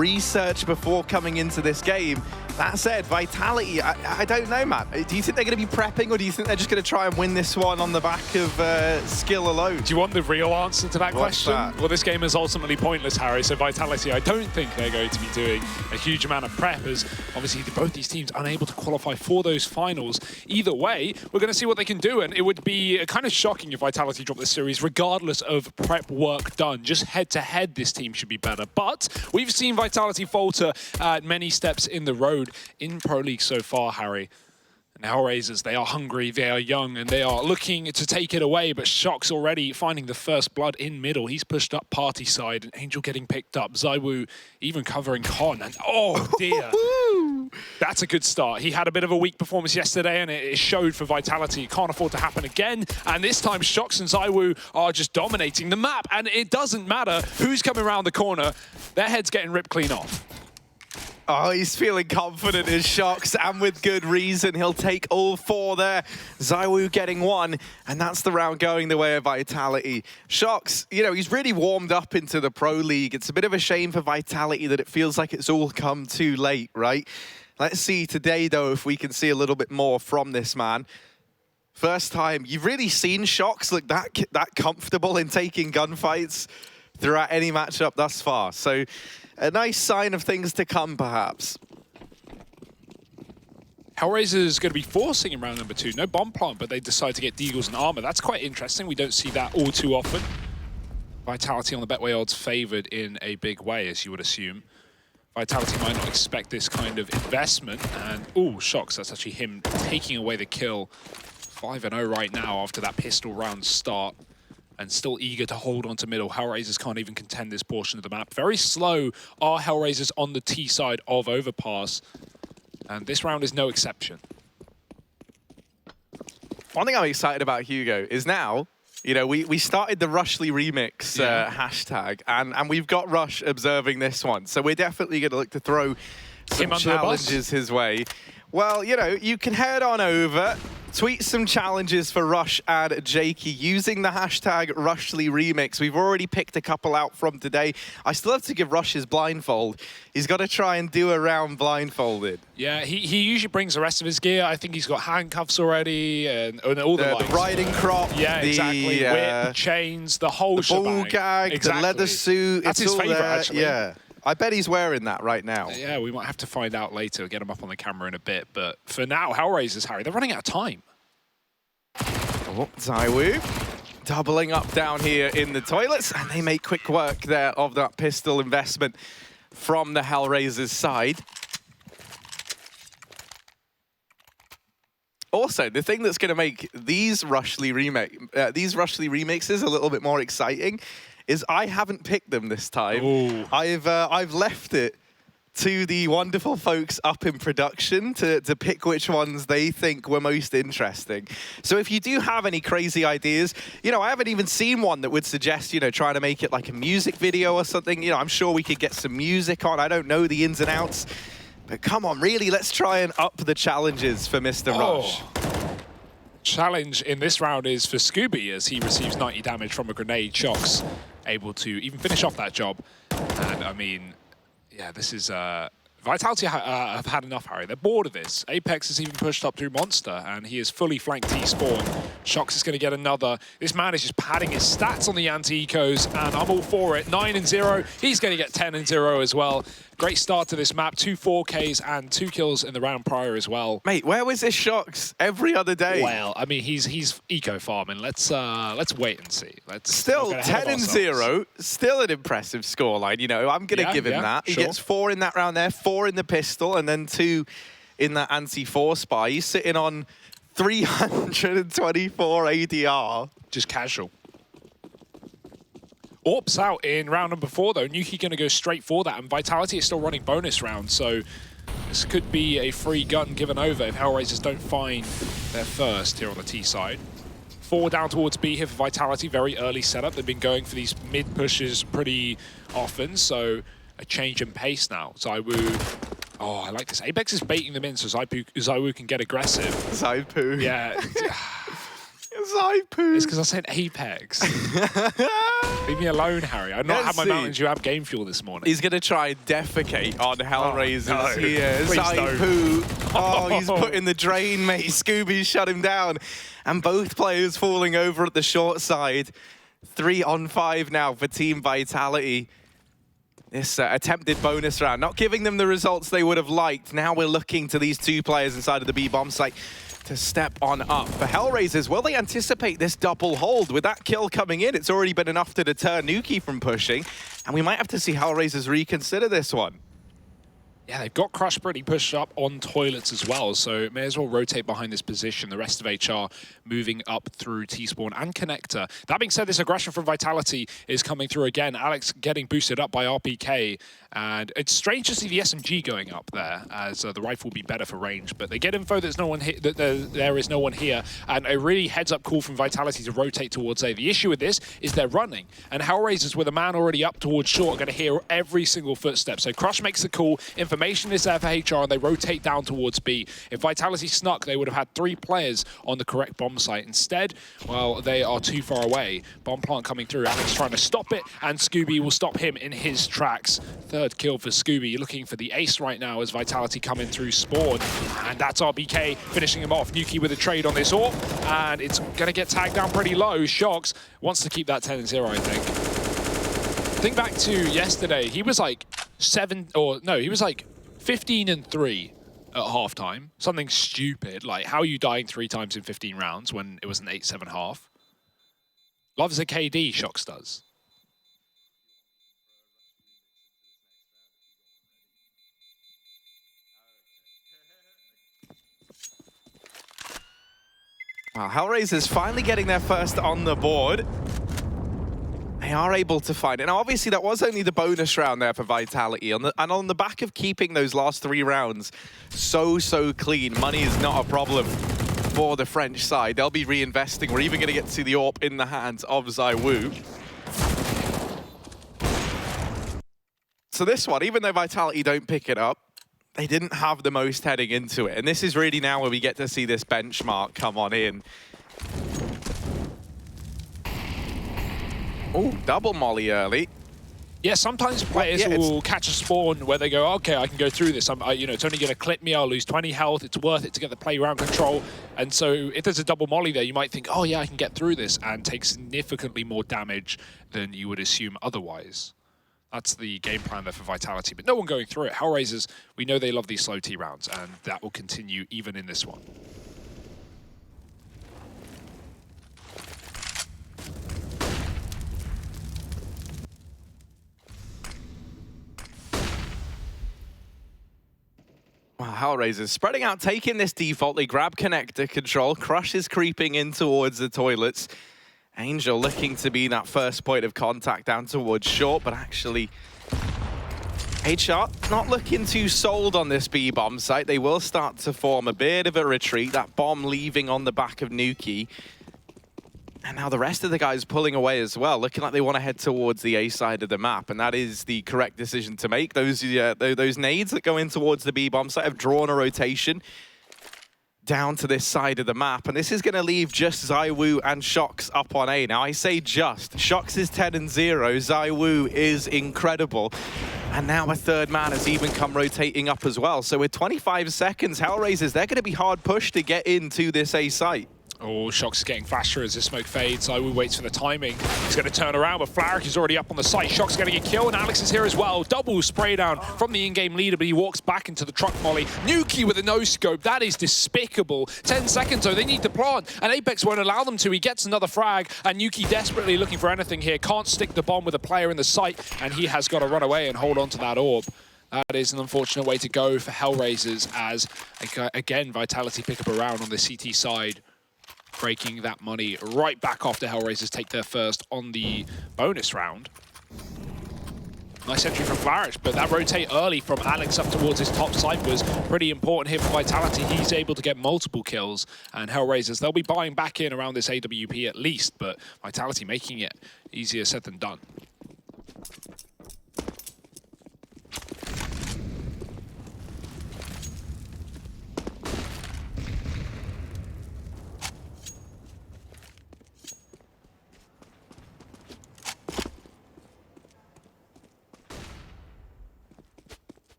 research before coming into this game. That said, Vitality, I don't know, man. Do you think they're going to be prepping, or do you think they're just going to try and win this one on the back of skill alone? Do you want the real answer to that question? That? Well, this game is ultimately pointless, Harry. So Vitality, I don't think they're going to be doing a huge amount of prep, as obviously both these teams unable to qualify for those finals. Either way, we're going to see what they can do, and it would be kind of shocking if Vitality dropped this series, regardless of prep work done. Just head-to-head, this team should be better. But we've seen Vitality falter at many steps in the road in Pro League so far, Harry. And HellRaisers, they are hungry, they are young, and they are looking to take it away, but Shock's already finding the first blood in middle. He's pushed up party side, and Angel getting picked up. ZywOo even covering Con, and oh dear. That's a good start. He had a bit of a weak performance yesterday, and it showed for Vitality. It can't afford to happen again, and this time Shocks and ZywOo are just dominating the map, and it doesn't matter who's coming around the corner. Their head's getting ripped clean off. Oh, he's feeling confident as Shocks, and with good reason. He'll take all four there. ZywOo getting one, and that's the round going the way of Vitality. Shocks, you know, he's really warmed up into the Pro League. It's a bit of a shame for Vitality that it feels like it's all come too late, right? Let's see today, though, if we can see a little bit more from this man. First time you've really seen Shocks look that comfortable in taking gunfights throughout any matchup thus far. So a nice sign of things to come, perhaps. HellRaisers is going to be forcing in round number 2. No bomb plant, but they decide to get Deagles and armor. That's quite interesting. We don't see that all too often. Vitality on the Betway odds favored in a big way, as you would assume. Vitality might not expect this kind of investment. And, ooh, Shocks, that's actually him taking away the kill. 5-0 right now after that pistol round start. And still eager to hold on to middle. HellRaisers can't even contend this portion of the map. Very slow are HellRaisers on the T side of Overpass. And this round is no exception. One thing I'm excited about, Hugo, is now, you know, we started the Rushly remix hashtag, and we've got Rush observing this one. So we're definitely going to look to throw some challenges his way. Well, you know, you can head on over, tweet some challenges for Rush and Jakey using the hashtag RushlyRemix. We've already picked a couple out from today. I still have to give Rush his blindfold. He's got to try and do a round blindfolded. Yeah, he usually brings the rest of his gear. I think he's got handcuffs already and all the riding crop. Yeah, exactly. Whip, chains, the whole shebang. Ball gag, exactly. The leather suit. That's his favorite, actually. Yeah. I bet he's wearing that right now. Yeah, we might have to find out later, get him up on the camera in a bit. But for now, HellRaisers, Harry, they're running out of time. Oh, ZywOo doubling up down here in the toilets, and they make quick work there of that pistol investment from the HellRaisers side. Also, the thing that's going to make these Rushly remixes a little bit more exciting is I haven't picked them this time. Ooh. I've left it to the wonderful folks up in production to pick which ones they think were most interesting. So if you do have any crazy ideas, you know, I haven't even seen one that would suggest, you know, trying to make it like a music video or something. You know, I'm sure we could get some music on. I don't know the ins and outs. But come on, really, let's try and up the challenges for Mr. Rush. Challenge in this round is for Scooby, as he receives 90 damage from a grenade. Shocks able to even finish off that job. And I mean, yeah, this is Vitality have had enough, Harry. They're bored of this. Apex has even pushed up through Monster, and he is fully flanked T-spawn. Shocks is going to get another. This man is just padding his stats on the anti-ecos, and I'm all for it. 9-0. He's going to get 10-0 as well. Great start to this map. 2 4Ks and 2 kills in the round prior as well. Mate, where was this Shocks every other day? Well, I mean, he's eco farming. Let's wait and see. Let's still 10-0. Still an impressive scoreline. You know, I'm going to give him that. He gets 4 in that round there, 4 in the pistol, and then 2 in that anti-4 spy. He's sitting on 324 ADR. Just casual. Orps out in round number 4, though. Nuki going to go straight for that, and Vitality is still running bonus rounds, so this could be a free gun given over if HellRaisers don't find their first here on the T side. 4 down towards B here for Vitality. Very early setup. They've been going for these mid pushes pretty often, so a change in pace now. ZywOo. Oh, I like this. Apex is baiting them in so ZywOo can get aggressive. ZywOo. Yeah. ZywOo. It's because I said Apex. Leave me alone, Harry. I've not Let's had my see. Mountain Dew Ab game fuel this morning. He's going to try and defecate on HellRaisers no. here. Please Zaipu. Oh, he's put in the drain, mate. Scooby shut him down. And both players falling over at the short side. 3-on-5 now for Team Vitality. This attempted bonus round, not giving them the results they would have liked. Now we're looking to these two players inside of the B-bomb site to step on up. For HellRaisers, will they anticipate this double hold? With that kill coming in, it's already been enough to deter Nuki from pushing, and we might have to see HellRaisers reconsider this one. Yeah, they've got Crush pretty pushed up on toilets as well, so may as well rotate behind this position. The rest of HR moving up through T-Spawn and Connector. That being said, this aggression from Vitality is coming through again. Alex getting boosted up by RPK, and it's strange to see the SMG going up there, as the rifle will be better for range, but they get info that there is no one here, and a really heads-up call from Vitality to rotate towards A. The issue with this is they're running, and HellRaisers, with a man already up towards short, are going to hear every single footstep. So Crush makes the call, information is there for HR, and they rotate down towards B. If Vitality snuck, they would have had 3 players on the correct bomb site. Instead, well, they are too far away. Bomb plant coming through, Alex trying to stop it, and Scooby will stop him in his tracks. Third kill for Scooby, looking for the ace right now as Vitality come in through Spawn. And that's RBK finishing him off. Nuki with a trade on this AWP, and it's going to get tagged down pretty low. Shox wants to keep that 10-0, I think. Think back to yesterday, he was like 15-3 at halftime. Something stupid, like how are you dying 3 times in 15 rounds when it was an 8-7 half? Loves a KD, Shox does. Wow, HellRaisers finally getting their first on the board. They are able to find it. Now, obviously, that was only the bonus round there for Vitality. And on the back of keeping those last 3 rounds so clean, money is not a problem for the French side. They'll be reinvesting. We're even going to get to see the AWP in the hands of ZywOo. So this one, even though Vitality don't pick it up, they didn't have the most heading into it. And this is really now where we get to see this benchmark come on in. Oh, double molly early. Yeah, sometimes players will catch a spawn where they go, okay, I can go through this. It's only going to clip me. I'll lose 20 health. It's worth it to get the play round control. And so if there's a double molly there, you might think, oh yeah, I can get through this, and take significantly more damage than you would assume otherwise. That's the game plan there for Vitality, but no one going through it. HellRaisers, we know they love these slow T rounds, and that will continue even in this one. Wow, HellRaisers spreading out, taking this default. They grab Connector control. Crush is creeping in towards the toilets. Angel looking to be that first point of contact down towards short, but actually HR not looking too sold on this B-bomb site. They will start to form a bit of a retreat. That bomb leaving on the back of Nuki. And now the rest of the guys pulling away as well, looking like they want to head towards the A side of the map, and that is the correct decision to make. Those nades that go in towards the B-bomb site have drawn a rotation down to this side of the map, and this is going to leave just ZywOo and Shox up on A. Now, I say just. Shox is 10-0. ZywOo is incredible. And now a third man has even come rotating up as well. So with 25 seconds, HellRaisers, they're going to be hard pushed to get into this A site. Oh, Shox is getting faster as this smoke fades. ZywOo waits for the timing. He's going to turn around, but Flaric is already up on the site. Shox going to get killed, and Alex is here as well. Double spray down from the in-game leader, but he walks back into the truck molly. Nuki with a no-scope. That is despicable. 10 seconds, though. They need to plant, and Apex won't allow them to. He gets another frag, and Nuki desperately looking for anything here. Can't stick the bomb with a player in the site, and he has got to run away and hold on to that AWP. That is an unfortunate way to go for HellRaisers, as, again, Vitality pick up a round on the CT side, breaking that money right back off to HellRaisers take their first on the bonus round. Nice entry from Flaric, but that rotate early from Alex up towards his top site was pretty important here for Vitality. He's able to get multiple kills, and HellRaisers, they'll be buying back in around this AWP at least, but Vitality making it easier said than done.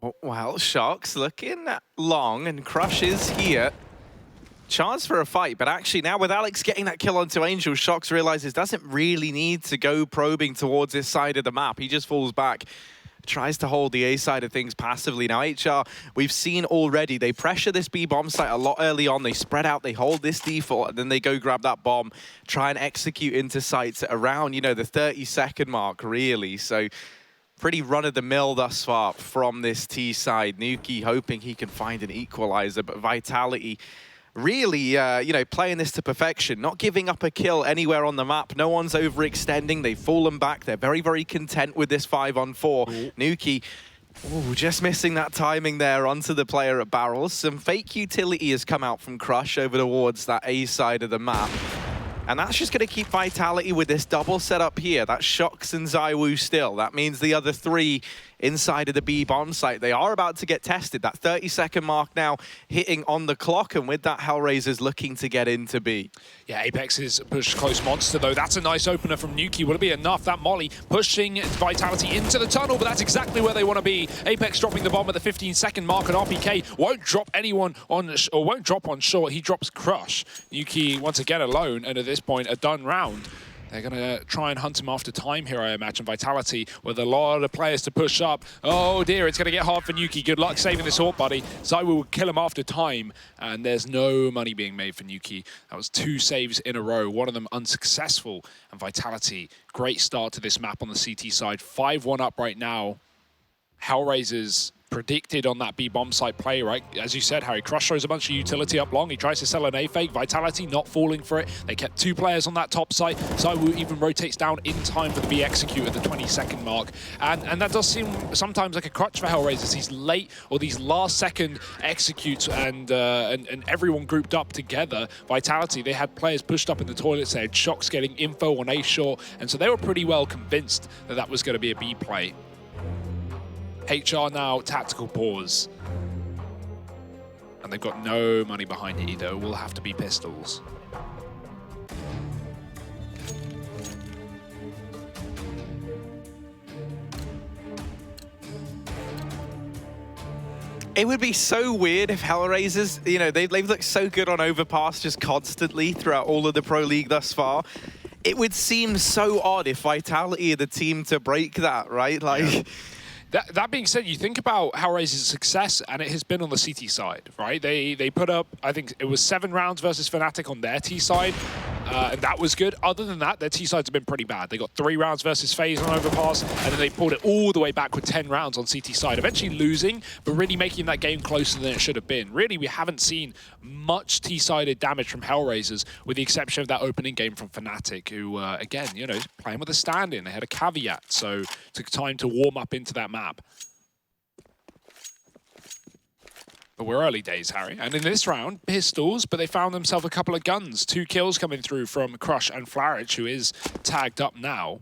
Well, Shox looking long, and Crush is here. Chance for a fight, but actually now with Alex getting that kill onto Angel, Shox realizes doesn't really need to go probing towards this side of the map. He just falls back, tries to hold the A side of things passively. Now HR, we've seen already, they pressure this B bomb site a lot early on. They spread out, they hold this default, and then they go grab that bomb, try and execute into sites at around, you know, the 30-second mark, really. So pretty run-of-the-mill thus far from this T side. Nuki hoping he can find an equalizer, but Vitality really, you know, playing this to perfection, not giving up a kill anywhere on the map. No one's overextending. They've fallen back. They're very, very content with this 5-on-4. Nuki, just missing that timing there onto the player at barrels. Some fake utility has come out from Crush over towards that A side of the map. And that's just going to keep Vitality with this double setup here. That's Shox and ZywOo still. That means the other three inside of the B bomb site, they are about to get tested. That 30-second mark now hitting on the clock, and with that, HellRaisers looking to get into B. Yeah, Apex is pushed close monster, though. That's a nice opener from Nuki. Will it be enough? That molly pushing Vitality into the tunnel, but that's exactly where they want to be. Apex dropping the bomb at the 15-second mark, and RPK won't drop anyone on, or won't drop on short. He drops Crush. Nuki, once again, alone, and at this point, a done round. They're going to try and hunt him after time here, I imagine. Vitality with a lot of players to push up. Oh dear, it's going to get hard for Nuki. Good luck saving this AWP, buddy. ZywOo will kill him after time, and there's no money being made for Nuki. That was 2 saves in a row, one of them unsuccessful. And Vitality, great start to this map on the CT side. 5-1 up right now. HellRaisers predicted on that B bomb site play, right? As you said, Harry, Crush throws a bunch of utility up long. He tries to sell an A fake. Vitality not falling for it. They kept 2 players on that top site. ZywOo even rotates down in time for the B execute at the 20-second mark. And that does seem sometimes like a crutch for HellRaisers. These late or these last-second executes and everyone grouped up together. Vitality, they had players pushed up in the toilets. They had Shox getting info on A short, and so they were pretty well convinced that that was going to be a B play. HR now, tactical pause. And they've got no money behind it either. It will have to be pistols. It would be so weird if HellRaisers, you know, they've looked so good on Overpass just constantly throughout all of the Pro League thus far. It would seem so odd if Vitality are the team to break that, right? Like. Yeah. That being said, you think about HellRaisers' success, and it has been on the CT side, right? They put up, I think it was 7 rounds versus Fnatic on their T side, and that was good. Other than that, their T sides have been pretty bad. They got 3 rounds versus FaZe on Overpass, and then they pulled it all the way back with 10 rounds on CT side, eventually losing, but really making that game closer than it should have been. Really, we haven't seen much T-sided damage from HellRaisers, with the exception of that opening game from Fnatic, who, again, you know, playing with a stand-in. They had a caveat, so it took time to warm up into that map. But we're early days, Harry. And in this round, pistols, but they found themselves a couple of guns. 2 kills coming through from Crush and Flarich, who is tagged up now.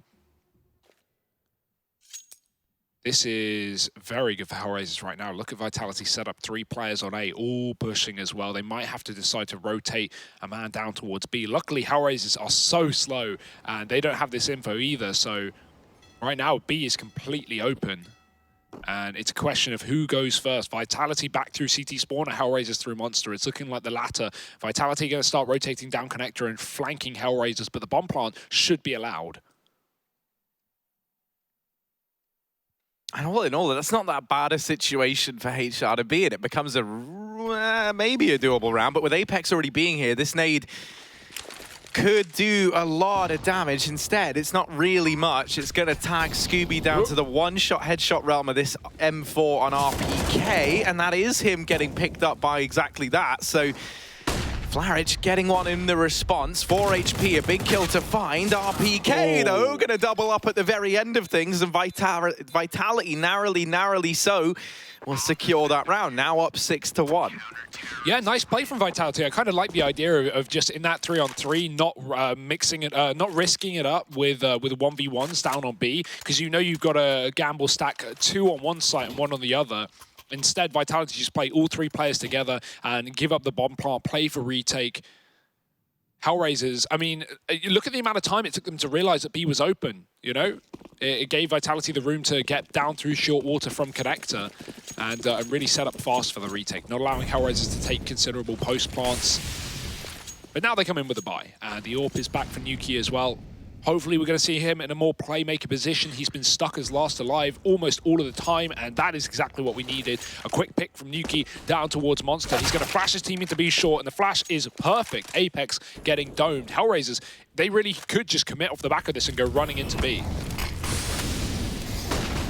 This is very good for HellRaisers right now. Look at Vitality set up 3 players on A, all pushing as well. They might have to decide to rotate a man down towards B. Luckily, HellRaisers are so slow, and they don't have this info either. So right now, B is completely open. And it's a question of who goes first. Vitality back through CT spawn, or HellRaisers through Monster. It's looking like the latter. Vitality going to start rotating down connector and flanking HellRaisers, but the bomb plant should be allowed. And all in all, that's not that bad a situation for HR to be in. It becomes a maybe a doable round, but with Apex already being here, this nade could do a lot of damage. Instead, it's not really much. It's going to tag Scooby down to the one-shot headshot realm of this M4 on RPK, and that is him getting picked up by exactly that. So Flarich getting one in the response. 4 HP, a big kill to find. RPK, though, going to double up at the very end of things, and Vitality, narrowly so, will secure that round. Now up 6-1. Yeah, nice play from Vitality. I kind of like the idea of just in that 3-on-3, not mixing it, not risking it up with 1v1s down on B, because you know you've got a gamble stack 2 on one side and 1 on the other. Instead, Vitality just play all 3 players together and give up the bomb plant, play for retake. HellRaisers, I mean, look at the amount of time it took them to realize that B was open, you know? It gave Vitality the room to get down through short water from Connector and really set up fast for the retake, not allowing HellRaisers to take considerable post plants. But now they come in with a buy, and the AWP is back for Nuki as well. Hopefully we're going to see him in a more playmaker position. He's been stuck as last alive almost all of the time, and that is exactly what we needed. A quick pick from Nuki down towards Monster. He's going to flash his team into B short, and the flash is perfect. Apex getting domed. HellRaisers, they really could just commit off the back of this and go running into B.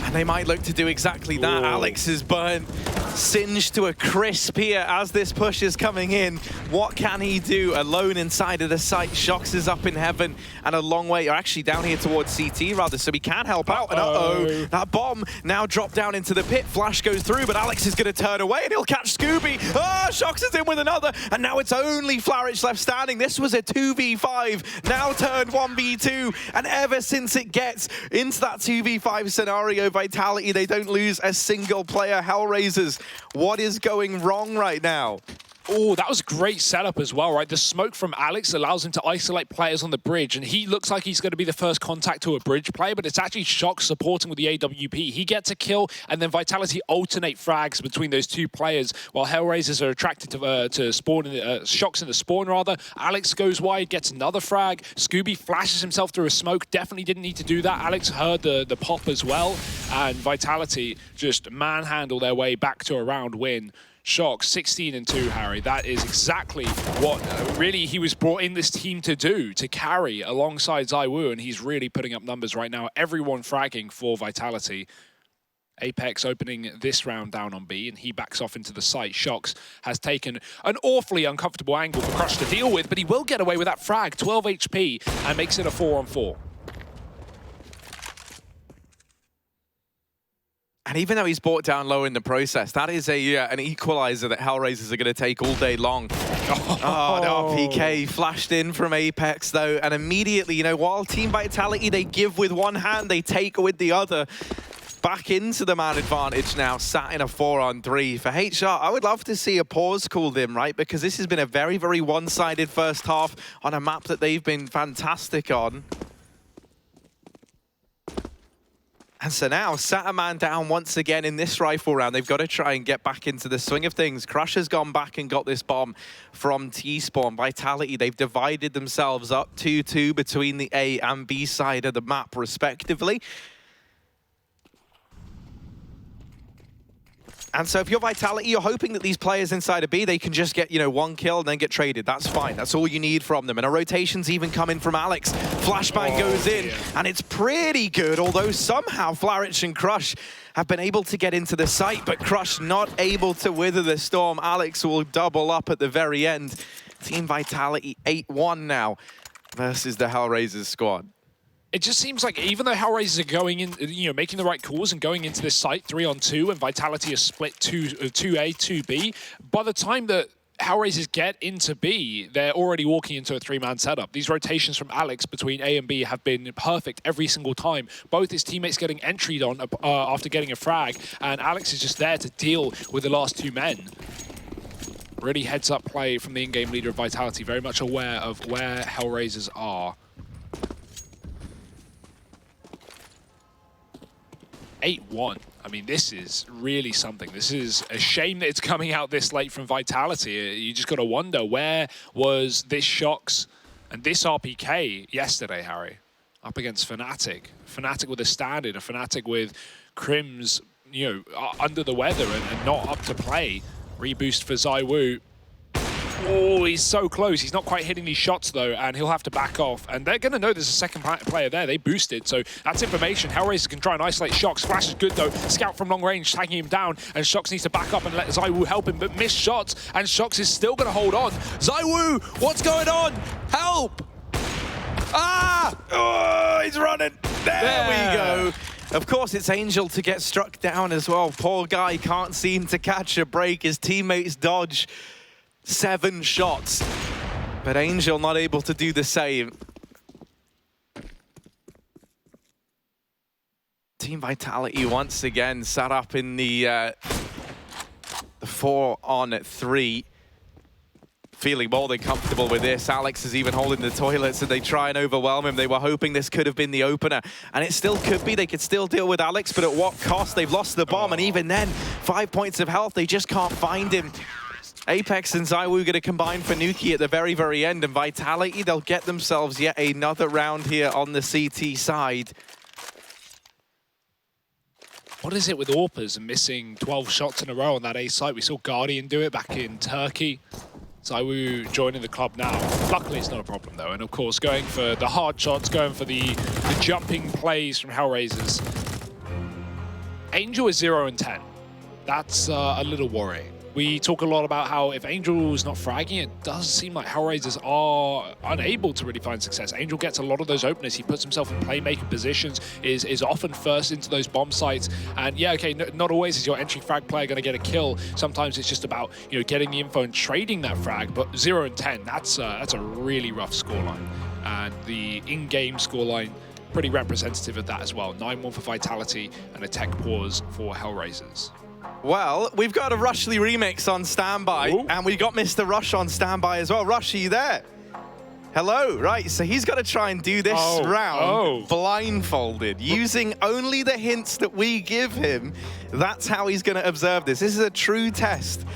And they might look to do exactly that. Ooh. Alex is burnt, singed to a crisp here as this push is coming in. What can he do alone inside of the site? Shox is up in heaven and a long way, or actually down here towards CT rather, so he can help out. And uh-oh, that bomb now dropped down into the pit. Flash goes through, but Alex is going to turn away and he'll catch Scooby. Oh, Shox is in with another, and now it's only Flarich left standing. This was a 2v5, now turned 1v2, and ever since it gets into that 2v5 scenario, Vitality, they don't lose a single player. HellRaisers, what is going wrong right now? Oh, that was a great setup as well, right? The smoke from Alex allows him to isolate players on the bridge, and he looks like he's going to be the first contact to a bridge player, but it's actually Shox supporting with the AWP. He gets a kill, and then Vitality alternate frags between those two players, while HellRaisers are attracted to spawn, Shox in the spawn rather. Alex goes wide, gets another frag. Scooby flashes himself through a smoke. Definitely didn't need to do that. Alex heard the pop as well, and Vitality just manhandle their way back to a round win. Shox, 16-2, Harry. That is exactly what really he was brought in this team to do, to carry alongside ZywOo, and he's really putting up numbers right now. Everyone fragging for Vitality. Apex opening this round down on B, and he backs off into the site. Shox has taken an awfully uncomfortable angle for Crush to deal with, but he will get away with that frag, 12 HP, and makes it a 4-on-4. And even though he's brought down low in the process, that is an equalizer that HellRaisers are going to take all day long. Oh, no, PK flashed in from Apex, though, and immediately, you know, while Team Vitality, they give with one hand, they take with the other. Back into the man advantage now, sat in a 4-on-3. For HR, I would love to see a pause called in, right? Because this has been a very, very one-sided first half on a map that they've been fantastic on. And so now, sat a man down once again in this rifle round. They've got to try and get back into the swing of things. Crush has gone back and got this bomb from T-Spawn. Vitality, they've divided themselves up 2-2 between the A and B side of the map, respectively. And so if you're Vitality, you're hoping that these players inside of B, they can just get, you know, one kill and then get traded. That's fine. That's all you need from them. And a rotation's even coming from Alex. Flashbang goes in, and it's pretty good, although somehow Flarich and Crush have been able to get into the site, but Crush not able to wither the storm. Alex will double up at the very end. Team Vitality 8-1 now versus the HellRaisers squad. It just seems like even though HellRaisers are going in, you know, making the right calls and going into this site 3-on-2, and Vitality is split 2A, 2B, by the time that HellRaisers get into B, they're already walking into a three-man setup. These rotations from Alex between A and B have been perfect every single time. Both his teammates getting entried on after getting a frag, and Alex is just there to deal with the last two men. Really heads-up play from the in-game leader of Vitality, very much aware of where HellRaisers are. 8-1. I mean, this is really something. This is a shame that it's coming out this late from Vitality. You just got to wonder, where was this Shox and this RPK yesterday, Harry? Up against Fnatic. Fnatic with a stand-in, a Fnatic with Crims, you know, under the weather and not up to play. Reboost for ZywOo. Oh, he's so close. He's not quite hitting these shots, though, and he'll have to back off. And they're going to know there's a second player there. They boosted, so that's information. HellRaisers can try and isolate Shox. Flash is good, though. Scout from long range, tagging him down, and Shox needs to back up and let ZywOo help him, but missed shots, and Shox is still going to hold on. ZywOo, what's going on? Help! Ah! Oh, he's running. There we go. Of course, it's Angel to get struck down as well. Poor guy can't seem to catch a break. His teammates dodge 7 shots, but Angel not able to do the same. Team Vitality once again sat up in the 4-on-3. feeling more than comfortable with this. Alex is even holding the toilets and they try and overwhelm him. They were hoping this could have been the opener, and it still could be. They could still deal with Alex, but at what cost? They've lost the bomb, and even then, 5 points of health, they just can't find him. Apex and ZywOo going to combine for Nuki at the very, very end, and Vitality, they'll get themselves yet another round here on the CT side. What is it with Orpers and missing 12 shots in a row on that A site? We saw Guardian do it back in Turkey. ZywOo joining the club now. Luckily, it's not a problem, though. And, of course, going for the hard shots, going for the jumping plays from HellRaisers. Angel is 0 and 10. That's a little worrying. We talk a lot about how if Angel's not fragging, it does seem like HellRaisers are unable to really find success. Angel gets a lot of those openers. He puts himself in playmaking positions, is often first into those bomb sites. And yeah, okay, not always is your entry frag player going to get a kill. Sometimes it's just about, you know, getting the info and trading that frag. But 0 and 10, that's a really rough scoreline. And the in-game scoreline, pretty representative of that as well. 9-1 for Vitality and a tech pause for HellRaisers. Well, we've got a Rushly remix on standby, Ooh. and we got Mr. Rush on standby as well. Rush, are you there? Hello, right, so he's got to try and do this round blindfolded, using only the hints that we give him. That's how he's going to observe this. This is a true test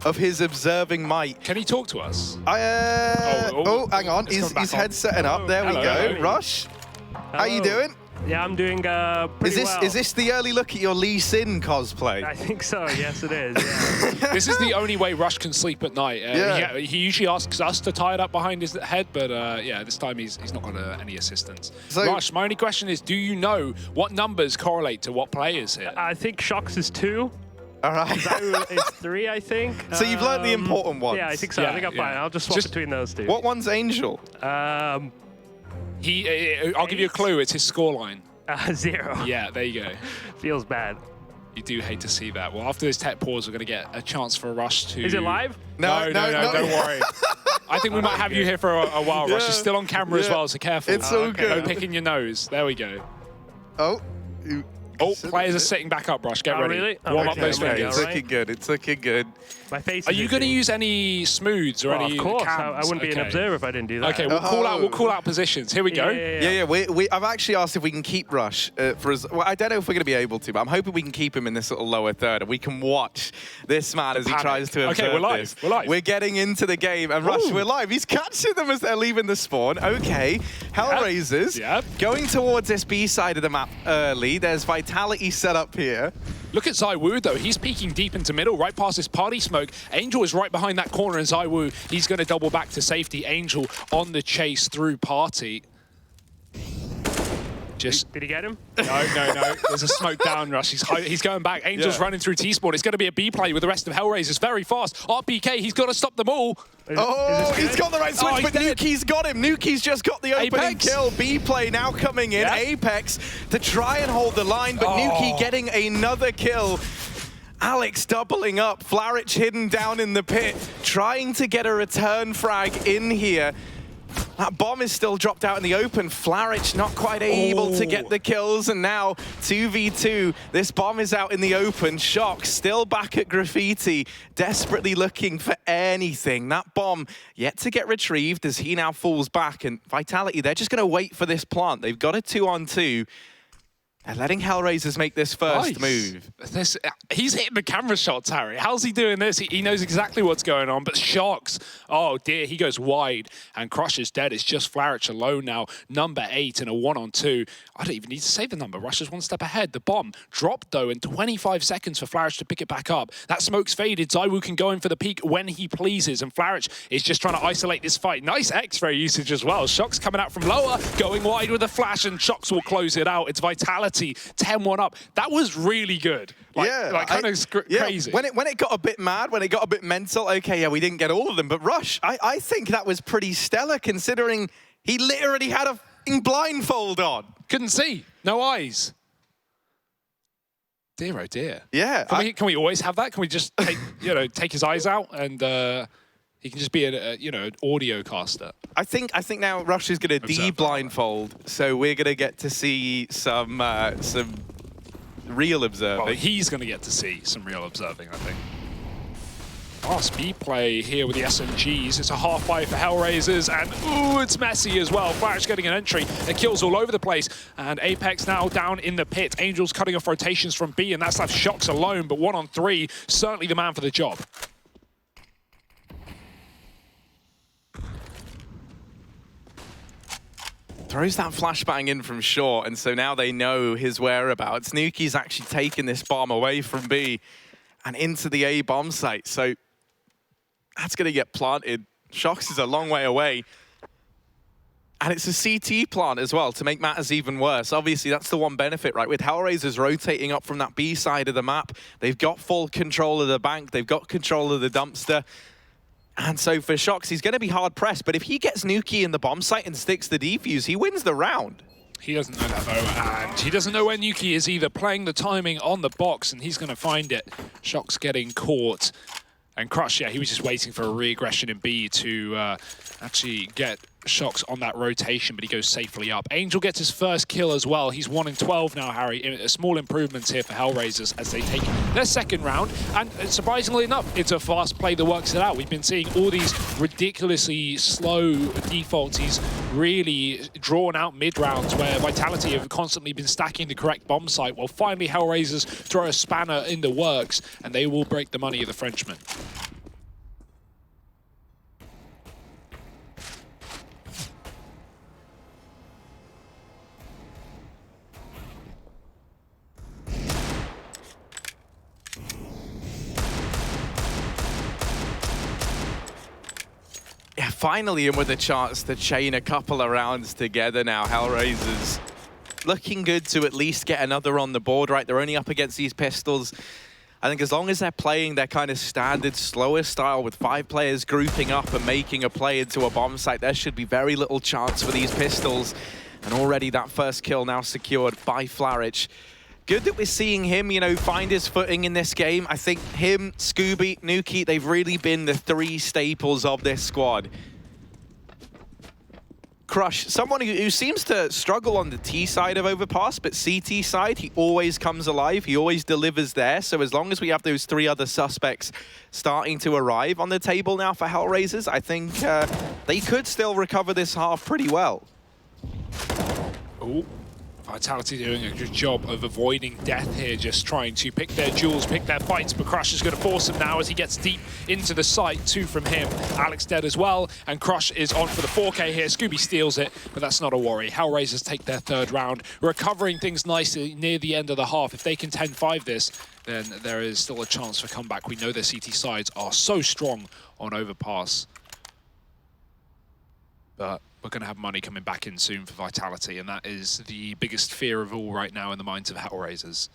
of his observing might. Can he talk to us? Oh, hang on, his headsetting up. There we go. Hello. Rush, how you doing? Yeah, I'm doing pretty well. Is this the early look at your Lee Sin cosplay? I think so, yes it is, yeah. This is the only way Rush can sleep at night. He usually asks us to tie it up behind his head, but yeah, this time he's not got any assistance. So, Rush, my only question is, do you know what numbers correlate to what players here? I think Shox is 2. All right. ZywOo is 3, I think. So you've learned the important ones. Yeah, I think so. I think I'm fine. I'll just swap between those two. What one's Angel? I'll give you a clue. It's his scoreline. 0. Yeah, there you go. Feels bad. You do hate to see that. Well, after this tech pause, we're going to get a chance for Rush to... Is it live? No, don't worry. I think we might have you here for a while, Rush. You're still on camera as well, so careful. It's all good. No picking your nose. There we go. Oh. Players are sitting back up, Rush. Get ready. Really? Warm up those fingers. It's looking good. It's looking good. My face. Are you going to use any smooths or any Of course. cams? I wouldn't be an observer if I didn't do that. Okay, we'll call out positions. Here we go. Yeah. I've actually asked if we can keep Rush for us. Well, I don't know if we're going to be able to, but I'm hoping we can keep him in this little lower third, and we can watch this man as he tries to observe we're live. this. We're live. We're getting into the game, and Rush, we're live. He's catching them as they're leaving the spawn. Okay, HellRaisers going towards this B side of the map early. There's Vitality set up here. Look at ZywOo, though. He's peeking deep into middle, right past this party smoke. Angel is right behind that corner, and ZywOo, he's going to double back to safety. Angel on the chase through party. Just... Did he get him? No. There's a smoke down, Rush. He's going back. Angel's running through T-Spawn. It's going to be a B play with the rest of HellRaisers. Very fast. RPK, he's got to stop them all. He's got the right switch, but Nuki's got him. Nuki's just got the opening kill. B play now coming in. Apex to try and hold the line, but Nuki getting another kill. Alex doubling up. Flaric hidden down in the pit, trying to get a return frag in here. That bomb is still dropped out in the open. Flaric not quite able to get the kills, and now 2v2. This bomb is out in the open. Shock still back at Graffiti, desperately looking for anything. That bomb yet to get retrieved as he now falls back, and Vitality, they're just going to wait for this plant. They've got a 2-on-2. They're letting HellRaisers make this first move. He's hitting the camera shots, Harry. How's he doing this? He knows exactly what's going on, but Shox, oh dear, he goes wide, and Crush is dead. It's just Flaric alone now, number 8 in a 1-on-2. I don't even need to say the number. Rush is one step ahead. The bomb dropped, though, in 25 seconds for Flaric to pick it back up. That smoke's faded. ZywOo can go in for the peak when he pleases, and Flaric is just trying to isolate this fight. Nice X-ray usage as well. Shox coming out from lower, going wide with a flash, and Shox will close it out. It's Vitality. 10-1 up. That was really good. Kind of crazy. When it got a bit mad, when it got a bit mental, okay, we didn't get all of them, but Rush, I think that was pretty stellar considering he literally had a f***ing blindfold on. Couldn't see. No eyes. Dear, oh dear. Yeah. Can we always have that? Can we just take, take his eyes out and he can just be an audio caster? I think now Rush is going to de-blindfold, so we're going to get to see some real observing. Well, he's going to get to see some real observing, I think. fast B play here with the SMGs. It's a half fight for HellRaisers, and ooh, it's messy as well. Flash getting an entry. It kills all over the place, and Apex now down in the pit. Angel's cutting off rotations from B, and that's left Shox alone, but 1-on-3, certainly the man for the job. Throws that flashbang in from short, and so now they know his whereabouts. Nuki's actually taken this bomb away from B and into the A bomb site, so that's going to get planted. Shox is a long way away. And it's a CT plant as well to make matters even worse. Obviously, that's the one benefit, right? With HellRaisers rotating up from that B side of the map, they've got full control of the bank, they've got control of the dumpster. And so for Shox, he's going to be hard-pressed, but if he gets Nuki in the bomb site and sticks the defuse, he wins the round. He doesn't know that, though, and he doesn't know where Nuki is either, playing the timing on the box, and he's going to find it. Shox getting caught. And Crush, yeah, he was just waiting for a re-aggression in B to actually get Shox on that rotation, but he goes safely up. Angel gets his first kill as well. He's 1-in-12 now, Harry. Small improvements here for HellRaisers as they take their second round. And surprisingly enough, it's a fast play that works it out. We've been seeing all these ridiculously slow defaulties really drawn out mid-rounds where Vitality have constantly been stacking the correct bomb site. Well, finally, HellRaisers throw a spanner in the works, and they will break the money of the Frenchman. Yeah, finally, and with a chance to chain a couple of rounds together now, HellRaisers looking good to at least get another on the board, right? They're only up against these pistols. I think as long as they're playing their kind of standard, slower style with 5 players grouping up and making a play into a bomb site, there should be very little chance for these pistols. And already that first kill now secured by Flarich. Good that we're seeing him, you know, find his footing in this game. I think him, Scooby, Nuki, they've really been the 3 staples of this squad. Crush, someone who seems to struggle on the T side of Overpass, but CT side, he always comes alive. He always delivers there. So as long as we have those 3 other suspects starting to arrive on the table now for HellRaisers, I think they could still recover this half pretty well. Ooh. Vitality doing a good job of avoiding death here, just trying to pick their duels, pick their fights, but Crush is going to force him now as he gets deep into the site. 2 from him. Alex dead as well, and Crush is on for the 4K here. Scooby steals it, but that's not a worry. HellRaisers take their 3rd round, recovering things nicely near the end of the half. If they can 10-5 this, then there is still a chance for comeback. We know their CT sides are so strong on Overpass. But we're going to have money coming back in soon for Vitality, and that is the biggest fear of all right now in the minds of HellRaisers.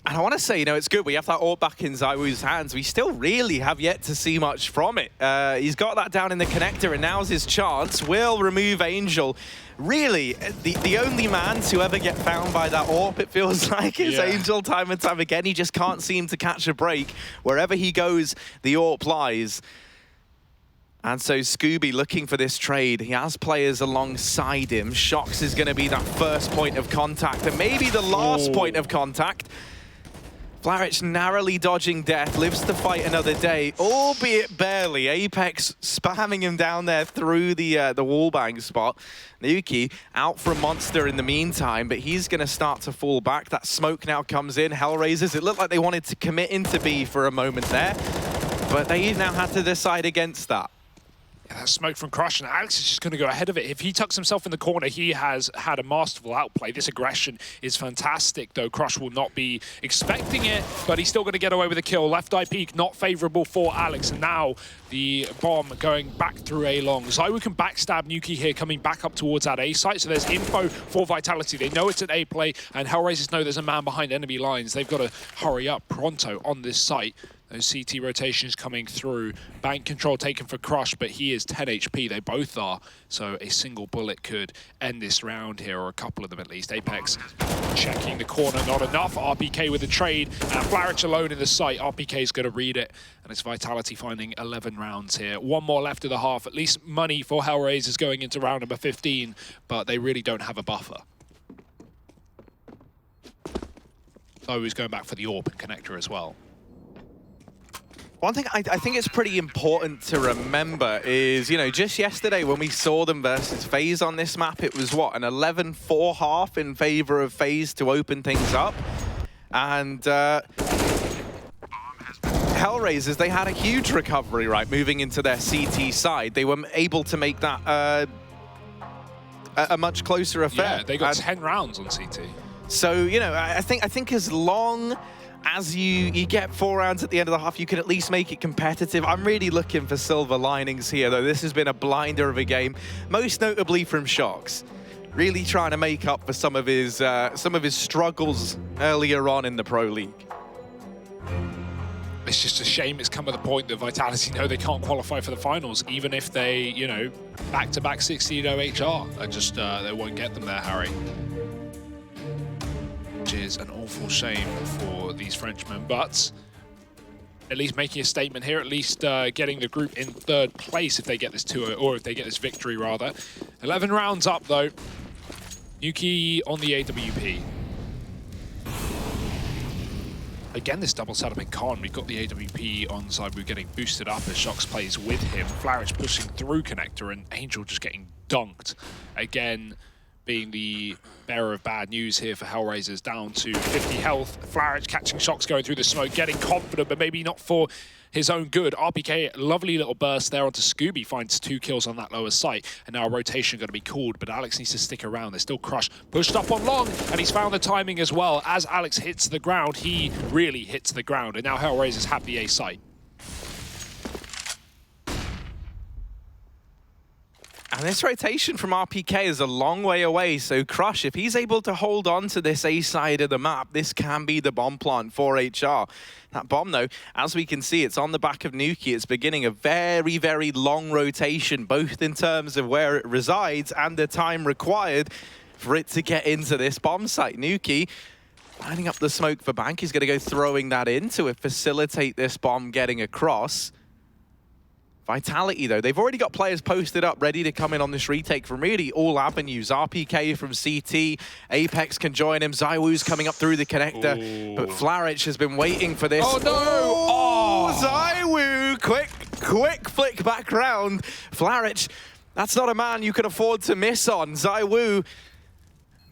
And I want to say, you know, it's good. We have that AWP back in ZywOo's hands. We still really have yet to see much from it. He's got that down in the connector, and now's his chance. Will remove Angel. Really, the only man to ever get found by that AWP, it feels like, is Angel time and time again. He just can't seem to catch a break. Wherever he goes, the AWP lies. And so Scooby looking for this trade. He has players alongside him. Shox is going to be that first point of contact, and maybe the last point of contact. Flarich narrowly dodging death, lives to fight another day, albeit barely. Apex spamming him down there through the wallbang spot. Nuki out from Monster in the meantime, but he's going to start to fall back. That smoke now comes in. HellRaisers, it looked like they wanted to commit into B for a moment there, but they now had to decide against that. That smoke from Crush, and Alex is just going to go ahead of it. If he tucks himself in the corner, he has had a masterful outplay. This aggression is fantastic, though Crush will not be expecting it, but he's still going to get away with a kill. Left eye peek, not favorable for Alex, and now the bomb going back through A long. ZywOo can backstab Nuki here, coming back up towards that A site, so there's info for Vitality. They know it's an A play, and HellRaisers know there's a man behind enemy lines. They've got to hurry up pronto on this site. Those CT rotations coming through. Bank control taken for Crush, but he is 10 HP. They both are. So a single bullet could end this round here, or a couple of them at least. Apex checking the corner, not enough. RPK with the trade, and Flarich alone in the site. RPK's going to read it, and it's Vitality finding 11 rounds here. One more left of the half. At least money for HellRaisers going into round number 15, but they really don't have a buffer. So he's going back for the AWP and connector as well. One thing I think it's pretty important to remember is, you know, just yesterday when we saw them versus FaZe on this map, it was, what, an 11-4 half in favor of FaZe to open things up. And HellRaisers, they had a huge recovery, right, moving into their CT side. They were able to make that a much closer affair. Yeah, they got 10 rounds on CT. So, you know, I think as long as you get 4 rounds at the end of the half, you can at least make it competitive. I'm really looking for silver linings here, though. This has been a blinder of a game, most notably from Shox. Really trying to make up for some of his struggles earlier on in the Pro League. It's just a shame it's come to the point that Vitality know they can't qualify for the finals, even if they, you know, back-to-back 16-0 HR. Just, they won't get them there, Harry. Which is an awful shame for these Frenchmen, but at least making a statement here, at least getting the group in 3rd place if they get this 2-0, or if they get this victory, rather. 11 rounds up, though. Nuki on the AWP. Again, this double setup in Con. We've got the AWP on side. We're getting boosted up as Shox plays with him. Flarich pushing through connector, and Angel just getting dunked. Again, being the bearer of bad news here for HellRaisers, down to 50 health. Flarich catching Shox going through the smoke, getting confident, but maybe not for his own good. RPK, lovely little burst there onto Scooby, finds 2 kills on that lower site, and now a rotation going to be called, but Alex needs to stick around. There's still Crush pushed up on long, and he's found the timing as well. As Alex hits the ground, he really hits the ground, and now HellRaisers have the A site. And this rotation from RPK is a long way away, so Crush, if he's able to hold on to this A side of the map, this can be the bomb plant for HR. That bomb, though, as we can see, it's on the back of Nuki. It's beginning a very, very long rotation, both in terms of where it resides and the time required for it to get into this bomb site. Nuki lining up the smoke for Bank. He's going to go throwing that in to facilitate this bomb getting across. Vitality, though, they've already got players posted up, ready to come in on this retake from really all avenues. RPK from CT, Apex can join him, ZywOo's coming up through the connector, but Flarich has been waiting for this. Oh, no! ZywOo, quick flick back round. Flarich, that's not a man you can afford to miss on. ZywOo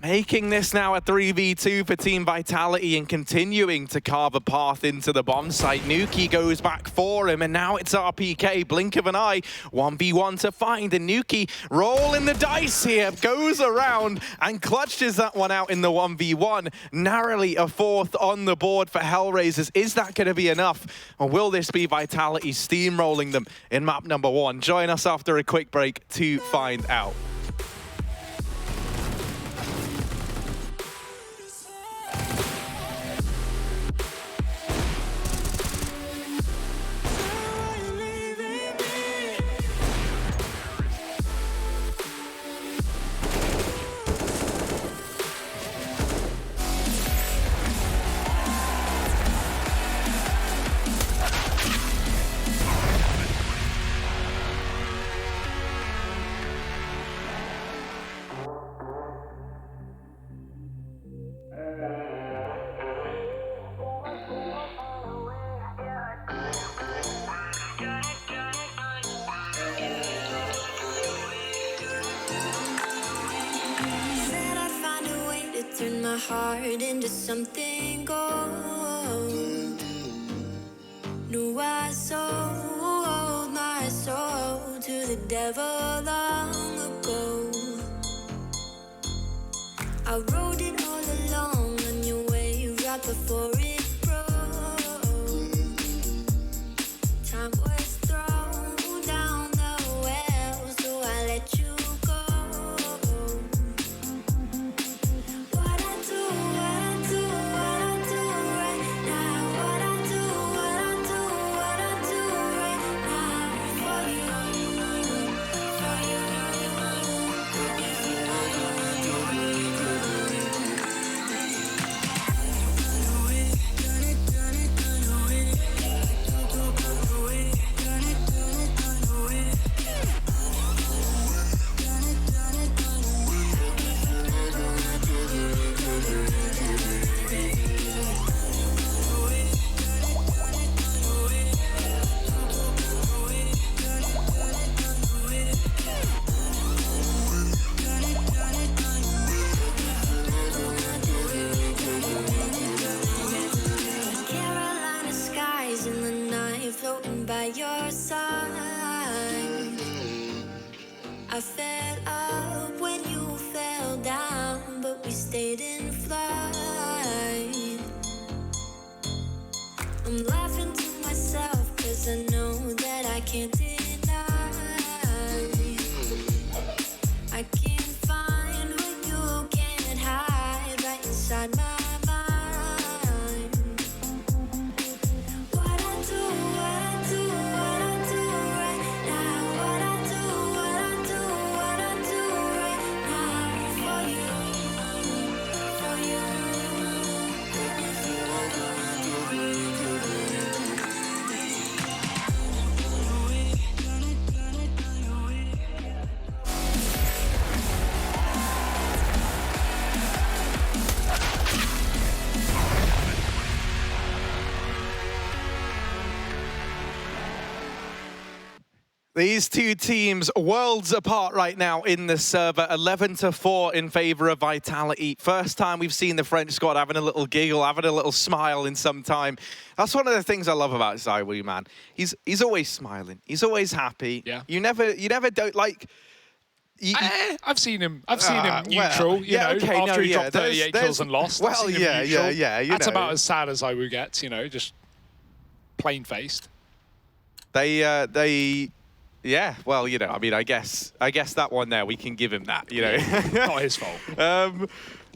making this now a 3v2 for Team Vitality and continuing to carve a path into the bomb site. Nuki goes back for him, and now it's RPK. Blink of an eye, 1v1 to find, and Nuki rolling the dice here, goes around and clutches that one out in the 1v1. Narrowly a 4th on the board for HellRaisers. Is that going to be enough, or will this be Vitality steamrolling them in map number 1? Join us after a quick break to find out. Turn my heart into something gold. Knew I sold my soul to the devil long ago. I rode it all along on your wave right before it broke. Time was thrown down the well, so I let you go. What I do right now, what I do here floating by your side. I fell up when you fell down, but we stayed in flight. I'm laughing to myself, cause I know that I can't deny. I can't find what you can't hide right inside my mind. What I do right now. What I do right now for you, for you. If you ever do. These two teams worlds apart right now in the server, 11-4 in favor of Vitality. First time we've seen the French squad having a little giggle, having a little smile in some time. That's one of the things I love about ZywOo, man. He's always smiling. He's always happy. Yeah. You never don't like. I've seen him neutral, well, yeah, you know, okay, after no, he yeah, dropped 38 kills and lost. Well, I've seen him yeah, neutral. yeah. That's know. about as sad as ZywOo gets, you know, just plain-faced. Yeah, well, you know, I mean, I guess that one there, we can give him that, you know. Not his fault.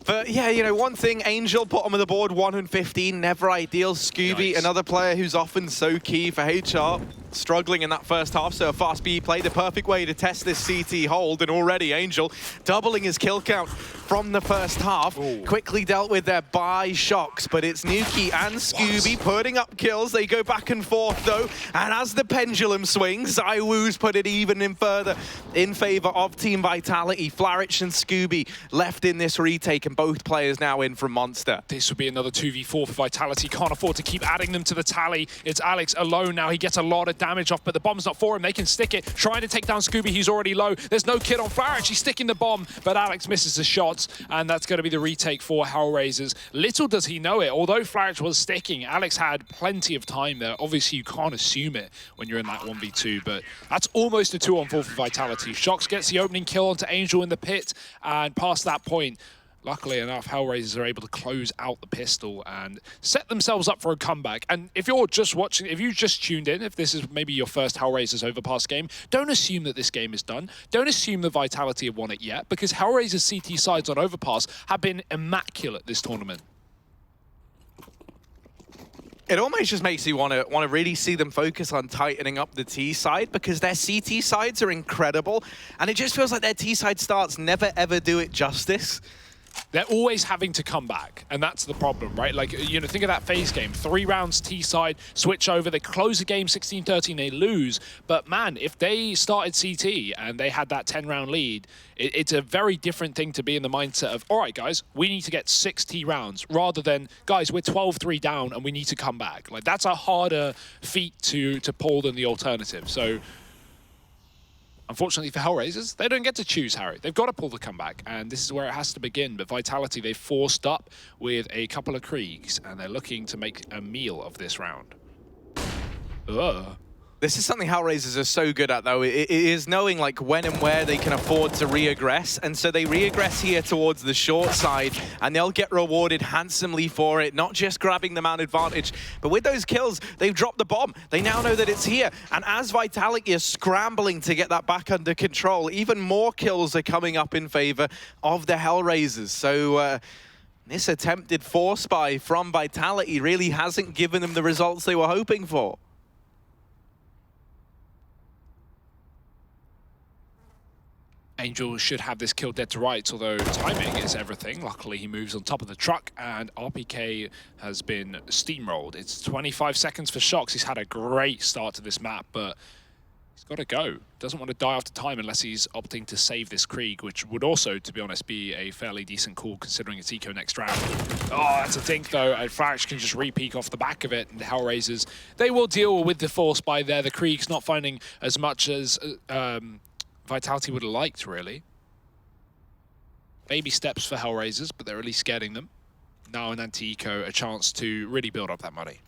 But yeah, you know, one thing, Angel put on the board 1-15, never ideal. Scooby, Nice. another player who's often so key for HR, struggling in that first half, so a fast B play, the perfect way to test this CT hold, and already Angel doubling his kill count from the first half. Ooh. Quickly dealt with there by Shox, but it's Nuki and Scooby putting up kills. They go back and forth though, and as the pendulum swings, ZywOo's put it even in further in favor of Team Vitality. Flarich and Scooby left in this retake, and both players now in from Monster. This would be another 2v4 for Vitality. Can't afford to keep adding them to the tally. It's Alex alone now. He gets a lot of damage off, but the bomb's not for him. They can stick it. Trying to take down Scooby. He's already low. There's no kid on Flarich. He's sticking the bomb, but Alex misses the shots, and that's going to be the retake for HellRaisers. Little does he know it. Although Flarich was sticking, Alex had plenty of time there. Obviously, you can't assume it when you're in that 1v2, but that's almost a 2-on-4 for Vitality. Shox gets the opening kill onto Angel in the pit, and past that point, luckily enough, HellRaisers are able to close out the pistol and set themselves up for a comeback. And if you're just watching, if you just tuned in, if this is maybe your first HellRaisers Overpass game, don't assume that this game is done. Don't assume that Vitality have won it yet, because HellRaisers CT sides on Overpass have been immaculate this tournament. It almost just makes you want to really see them focus on tightening up the T side, because their CT sides are incredible, and it just feels like their T side starts never ever do it justice. They're always having to come back, and that's the problem, right? Like, you know, think of that phase game. 3 rounds T-side, switch over, they close the game 16-13, they lose. But man, if they started CT and they had that 10-round lead, it's a very different thing to be in the mindset of, all right, guys, we need to get 6 T rounds, rather than, guys, we're 12-3 down and we need to come back. Like, that's a harder feat to pull than the alternative. So, unfortunately for HellRaisers, they don't get to choose, Harry. They've got to pull the comeback, and this is where it has to begin. But Vitality, they've forced up with a couple of Kriegs, and they're looking to make a meal of this round. Ugh. This is something HellRaisers are so good at, though. It is knowing like when and where they can afford to re-aggress. And so they re-aggress here towards the short side, and they'll get rewarded handsomely for it, not just grabbing the man advantage, but with those kills, they've dropped the bomb. They now know that it's here. And as Vitality is scrambling to get that back under control, even more kills are coming up in favor of the HellRaisers. So this attempted force buy from Vitality really hasn't given them the results they were hoping for. Angel should have this kill dead to rights, although timing is everything. Luckily, he moves on top of the truck, and RPK has been steamrolled. It's 25 seconds for Shox. He's had a great start to this map, but he's got to go. Doesn't want to die after time unless he's opting to save this Krieg, which would also, to be honest, be a fairly decent call considering it's eco next round. Oh, that's a dink, though. And Flarich can just re-peek off the back of it, and the HellRaisers, they will deal with the force by there. The Krieg's not finding as much as Vitality would have liked, really. Baby steps for HellRaisers, but they're at least getting them. Now an anti-eco, a chance to really build up that money.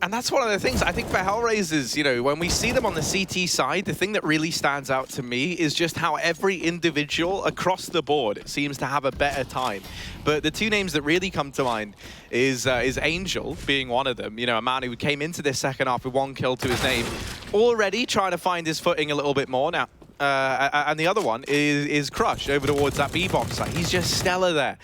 And that's one of the things, I think for HellRaisers, you know, when we see them on the CT side, the thing that really stands out to me is just how every individual across the board seems to have a better time. But the two names that really come to mind is Angel being one of them. You know, a man who came into this second half with 1 kill to his name, already trying to find his footing a little bit more now. And the other one is Crush over towards that B-bomb site. He's just stellar there.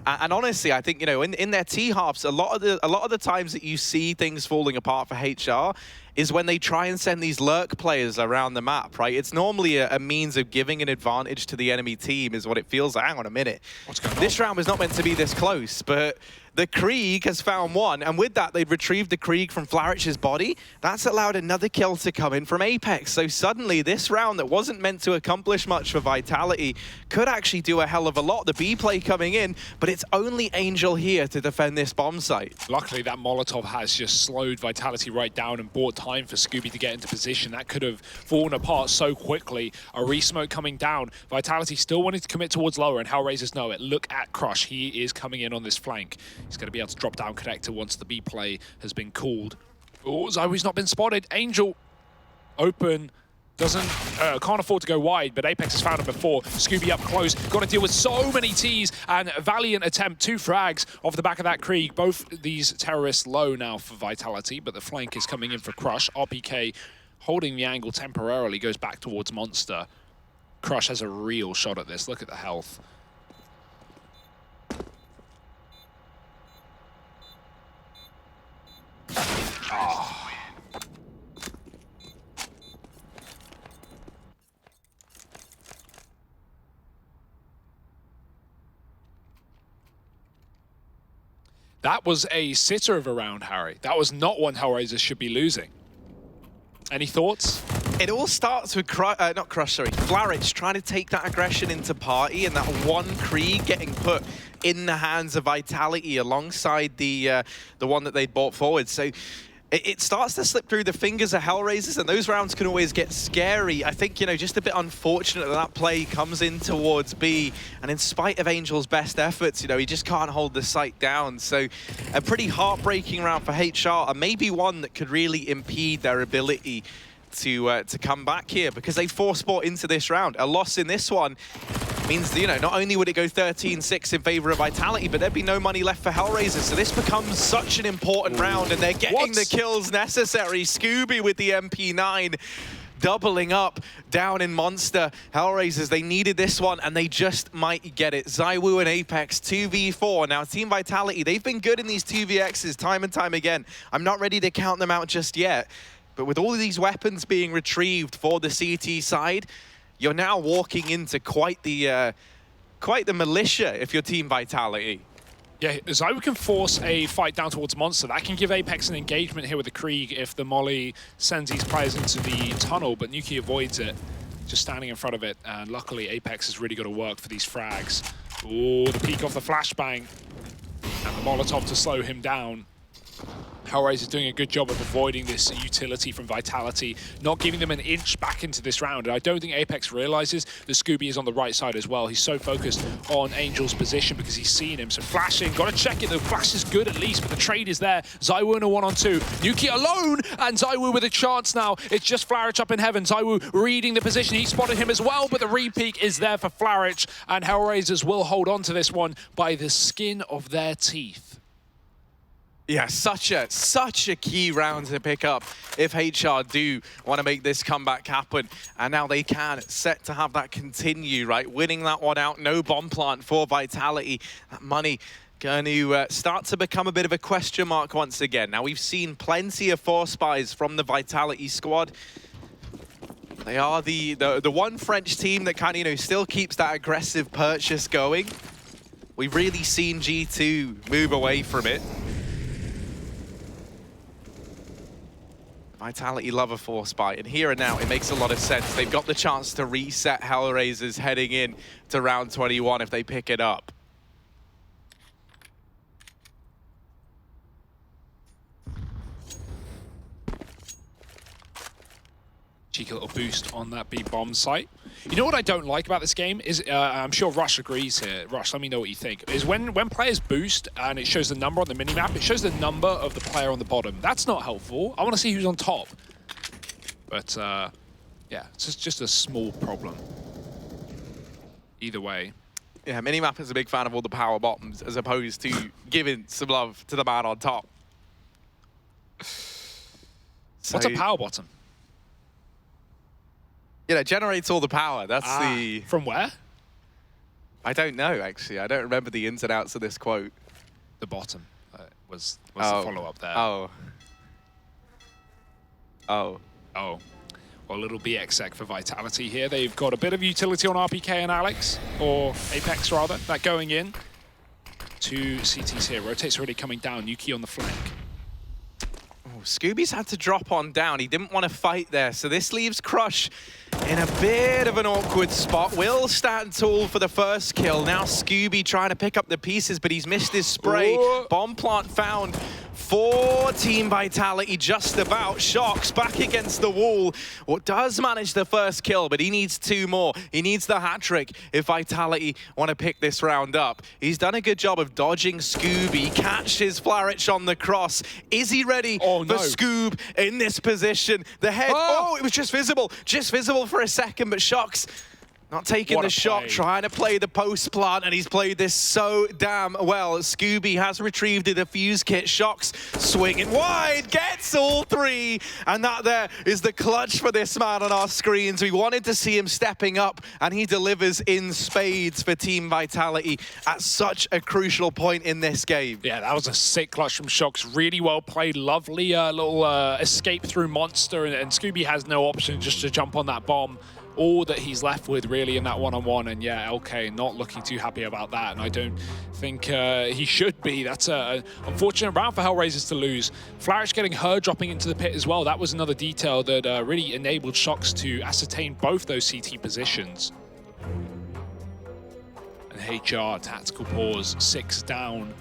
And honestly, I think, you know, in their T-halves, a lot of the times that you see things falling apart for HR is when they try and send these lurk players around the map, right? It's normally a means of giving an advantage to the enemy team is what it feels like. Hang on a minute. What's going on? This round was not meant to be this close, but the Krieg has found one, and with that, they've retrieved the Krieg from Flarich's body. That's allowed another kill to come in from Apex. So suddenly, this round that wasn't meant to accomplish much for Vitality could actually do a hell of a lot. The B play coming in, but it's only Angel here to defend this bomb site. Luckily, that Molotov has just slowed Vitality right down and bought time for Scooby to get into position. That could have fallen apart so quickly. A resmoke coming down. Vitality still wanting to commit towards lower, and HellRaisers know it. Look at Crush. He is coming in on this flank. He's going to be able to drop down connector once the B play has been called. Oh, Zywoo's not been spotted. Angel open. Can't afford to go wide, but Apex has found him before. Scooby up close. Got to deal with so many Ts, and valiant attempt. 2 frags off the back of that Krieg. Both these terrorists low now for Vitality, but the flank is coming in for Crush. RPK holding the angle temporarily, goes back towards Monster. Crush has a real shot at this. Look at the health. Oh. That was a sitter of a round, Harry. That was not one HellRaisers should be losing. Any thoughts? It all starts with Flarich trying to take that aggression into party, and that one Krieg getting put in the hands of Vitality alongside the one that they'd brought forward. So it starts to slip through the fingers of HellRaisers, and those rounds can always get scary. I think, you know, just a bit unfortunate that play comes in towards B, and in spite of Angel's best efforts, you know, he just can't hold the site down. So a pretty heartbreaking round for HR, and maybe one that could really impede their ability to come back here, because they force-bought into this round. A loss in this one means that, you know, not only would it go 13-6 in favor of Vitality, but there'd be no money left for HellRaisers. So this becomes such an important round, and they're getting the kills necessary. Scooby with the MP9 doubling up down in Monster. HellRaisers, they needed this one, and they just might get it. Zywoo and Apex 2v4. Now, Team Vitality, they've been good in these 2vx's time and time again. I'm not ready to count them out just yet. But with all of these weapons being retrieved for the CT side, you're now walking into quite the militia if you're Team Vitality. Yeah, Zywoo can force a fight down towards Monster. That can give Apex an engagement here with the Krieg if the Molly sends these players into the tunnel, but Nuki avoids it, just standing in front of it. And luckily, Apex has really got to work for these frags. Oh, the peek off the flashbang. And the Molotov to slow him down. HellRaisers doing a good job of avoiding this utility from Vitality, not giving them an inch back into this round. And I don't think Apex realizes that Scooby is on the right side as well. He's so focused on Angel's position because he's seen him. So flashing, got to check it. The flash is good at least, but the trade is there. Zywoo in a 1-on-2. Nuki alone, and Zywoo with a chance now. It's just Flarich up in heaven. Zywoo reading the position. He spotted him as well, but the re-peek is there for Flarich, and HellRaisers will hold on to this one by the skin of their teeth. Yeah, such a key round to pick up if HR do want to make this comeback happen. And now they can, set to have that continue, right? Winning that one out, no bomb plant for Vitality. That money going to start to become a bit of a question mark once again. Now, we've seen plenty of force buys from the Vitality squad. They are the one French team that kind of, you know, still keeps that aggressive purchase going. We've really seen G2 move away from it. Vitality love a force buy, and here and now it makes a lot of sense. They've got the chance to reset HellRaisers heading in to round 21 if they pick it up. Cheeky little boost on that B bomb site. You know what I don't like about this game is, I'm sure Rush agrees here. Rush, let me know what you think. Is when players boost and it shows the number on the minimap, it shows the number of the player on the bottom. That's not helpful. I want to see who's on top. But yeah, it's just a small problem. Either way. Yeah, Minimap is a big fan of all the power bottoms as opposed to giving some love to the man on top. So, What's a power bottom? You know, generates all the power. That's the... From where? I don't know, actually. I don't remember the ins and outs of this quote. The bottom was the follow-up there. Oh. Oh. Well, a little BXEC for Vitality here. They've got a bit of utility on RPK and Alex, or Apex rather, that going in. Two CTs here. Rotate's already coming down. Yuki on the flank. Oh, Scooby's had to drop on down. He didn't want to fight there, so this leaves Crush in a bit of an awkward spot. Will stand tall for the first kill. Now Scooby trying to pick up the pieces, but he's missed his spray. Ooh. Bomb plant found for Team Vitality, just about. Shox back against the wall. What does manage the first kill, but he needs two more. He needs the hat trick if Vitality want to pick this round up. He's done a good job of dodging Scooby. Catches Flarich on the cross. Is he ready for Scoob in this position? The head, it was just visible for a second, but Shox not taking the shot, trying to play the post plant, and he's played this so damn well. Scooby has retrieved the defuse kit. Shox swinging wide, gets all three, and that there is the clutch for this man on our screens. We wanted to see him stepping up, and he delivers in spades for Team Vitality at such a crucial point in this game. Yeah, that was a sick clutch from Shox. Really well played. Lovely little escape through Monster, and Scooby has no option just to jump on that bomb. All that he's left with really in that one-on-one, and yeah, LK not looking too happy about that, and I don't think he should be. That's an unfortunate round for HellRaisers to lose. Flarich getting her dropping into the pit as well. That was another detail that really enabled Shox to ascertain both those CT positions. And HR, tactical pause, 6 down.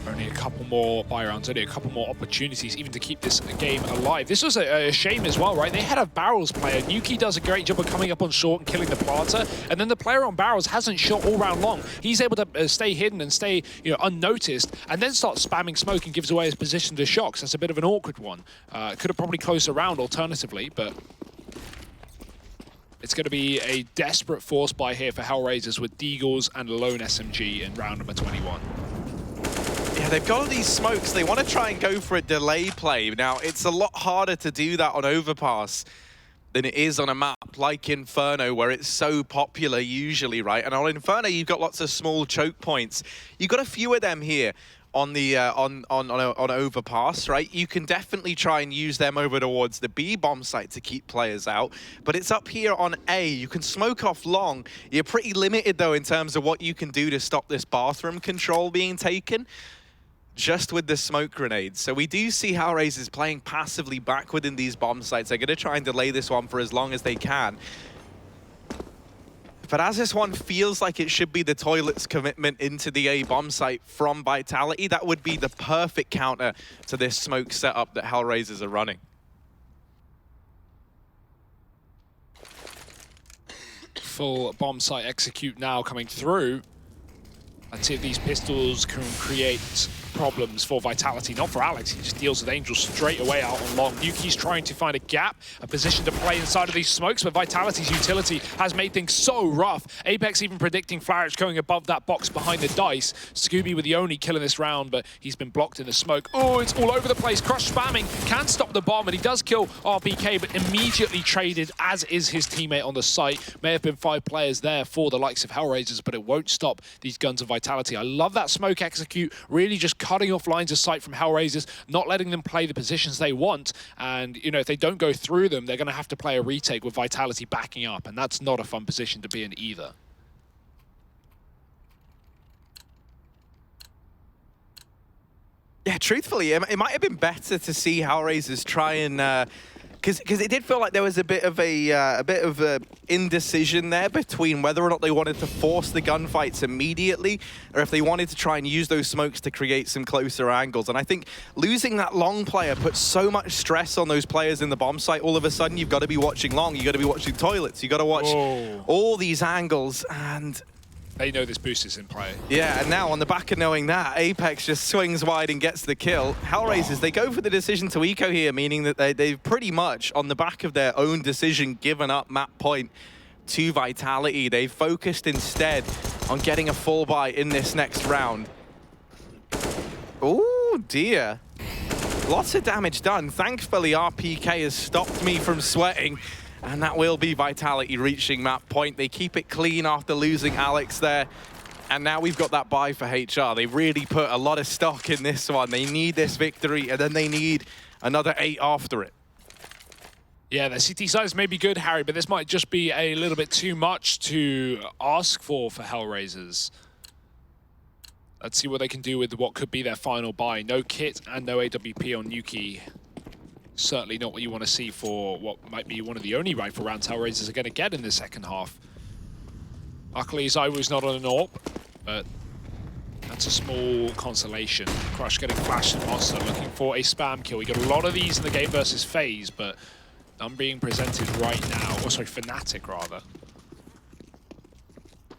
Only a couple more buy rounds, only a couple more opportunities even to keep this game alive. This was a shame as well, right? They had a Barrels player. Nuki does a great job of coming up on short and killing the planter, and then the player on Barrels hasn't shot all round long. He's able to stay hidden and stay unnoticed, and then start spamming smoke and gives away his position to Shox. That's a bit of an awkward one. Could have probably closed the round alternatively, but it's going to be a desperate force buy here for HellRaisers with Deagles and Lone SMG in round number 21. Yeah, they've got all these smokes. They want to try and go for a delay play. Now, it's a lot harder to do that on Overpass than it is on a map like Inferno, where it's so popular usually, right? And on Inferno, you've got lots of small choke points. You've got a few of them here on the on Overpass, right? You can definitely try and use them over towards the B bomb site to keep players out, but it's up here on A. You can smoke off long. You're pretty limited though in terms of what you can do to stop this bathroom control being taken just with the smoke grenades. So we do see HellRaisers playing passively back within these bomb sites. They're going to try and delay this one for as long as they can. But as this one feels like it should be the toilet's commitment into the A bomb site from Vitality, that would be the perfect counter to this smoke setup that HellRaisers are running. Full bomb site execute now coming through. Let's see if these pistols can create problems for Vitality, not for Alex. He just deals with Angel straight away out on long. Yuki's trying to find a gap, a position to play inside of these smokes, but Vitality's utility has made things so rough. Apex even predicting Flarich going above that box behind the dice. Scooby with the only kill in this round, but he's been blocked in the smoke. Oh, it's all over the place. Crush spamming, can stop the bomb, and he does kill RPK, but immediately traded, as is his teammate on the site. May have been 5 players there for the likes of HellRaisers, but it won't stop these guns of Vitality. I love that smoke execute, really just cutting off lines of sight from HellRaisers, not letting them play the positions they want. And, if they don't go through them, they're going to have to play a retake with Vitality backing up, and that's not a fun position to be in either. Yeah, truthfully, it might have been better to see HellRaisers try and Because it did feel like there was a bit of a indecision there between whether or not they wanted to force the gunfights immediately, or if they wanted to try and use those smokes to create some closer angles. And I think losing that long player puts so much stress on those players in the bomb site. All of a sudden, you've got to be watching long, you've got to be watching toilets, you've got to watch all these angles, and they know this boost is in play. yeah, and now on the back of knowing that, Apex just swings wide and gets the kill. HellRaisers, they go for the decision to eco here, meaning that they've pretty much, on the back of their own decision, given up map point to Vitality. They've focused instead on getting a full buy in this next round. Oh dear. Lots of damage done. Thankfully, RPK has stopped me from sweating. And that will be Vitality reaching map point. They keep it clean after losing Alex there. And now we've got that buy for HR. They really put a lot of stock in this one. They need this victory, and then they need another 8 after it. Yeah, the CT size may be good, Harry, but this might just be a little bit too much to ask for HellRaisers. Let's see what they can do with what could be their final buy. No kit and no AWP on Nuki. Certainly not what you want to see for what might be one of the only rifle rounds HellRaisers are going to get in the second half. Luckily, ZywOo's not on an AWP, but that's a small consolation. Crush getting flashed and Monster looking for a spam kill. We got a lot of these in the game versus FaZe, but none being presented right now. Oh, sorry, Fnatic rather.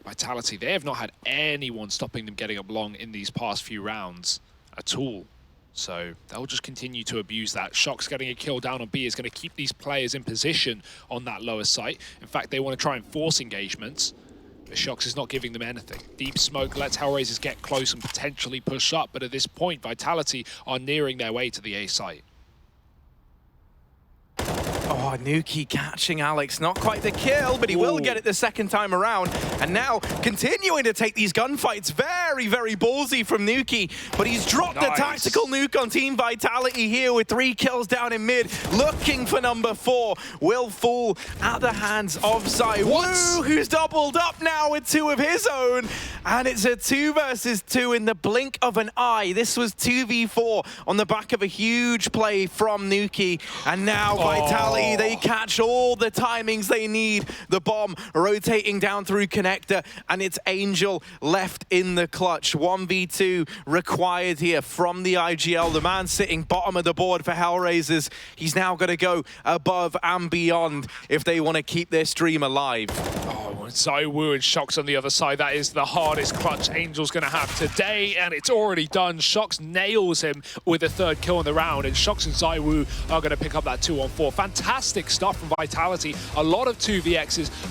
Vitality, they have not had anyone stopping them getting up long in these past few rounds at all. So they'll just continue to abuse that. Shock's getting a kill down on B is going to keep these players in position on that lower site. In fact, they want to try and force engagements. But Shox is not giving them anything. Deep smoke lets HellRaisers get close and potentially push up. But at this point, Vitality are nearing their way to the A site. Oh, Nuki catching Alex. Not quite the kill, but he will get it the second time around. And now continuing to take these gunfights. Very, very ballsy from Nuki. But he's dropped the tactical nuke on Team Vitality here with 3 kills down in mid. Looking for number 4. Will fall at the hands of ZywOo, who's doubled up now with 2 of his own. And it's a 2 versus 2 in the blink of an eye. This was 2v4 on the back of a huge play from Nuki. And now Vitality, they catch all the timings they need. The bomb rotating down through connector, and it's Angel left in the clutch. 1v2 required here from the IGL. The man sitting bottom of the board for HellRaisers. He's now going to go above and beyond if they want to keep their stream alive. Oh, ZywOo and Shox on the other side. That is the hardest clutch Angel's going to have today, and it's already done. Shox nails him with a 3rd kill in the round, and Shox and ZywOo are going to pick up that 2-on-4. Fantastic stuff from Vitality. A lot of 2vx's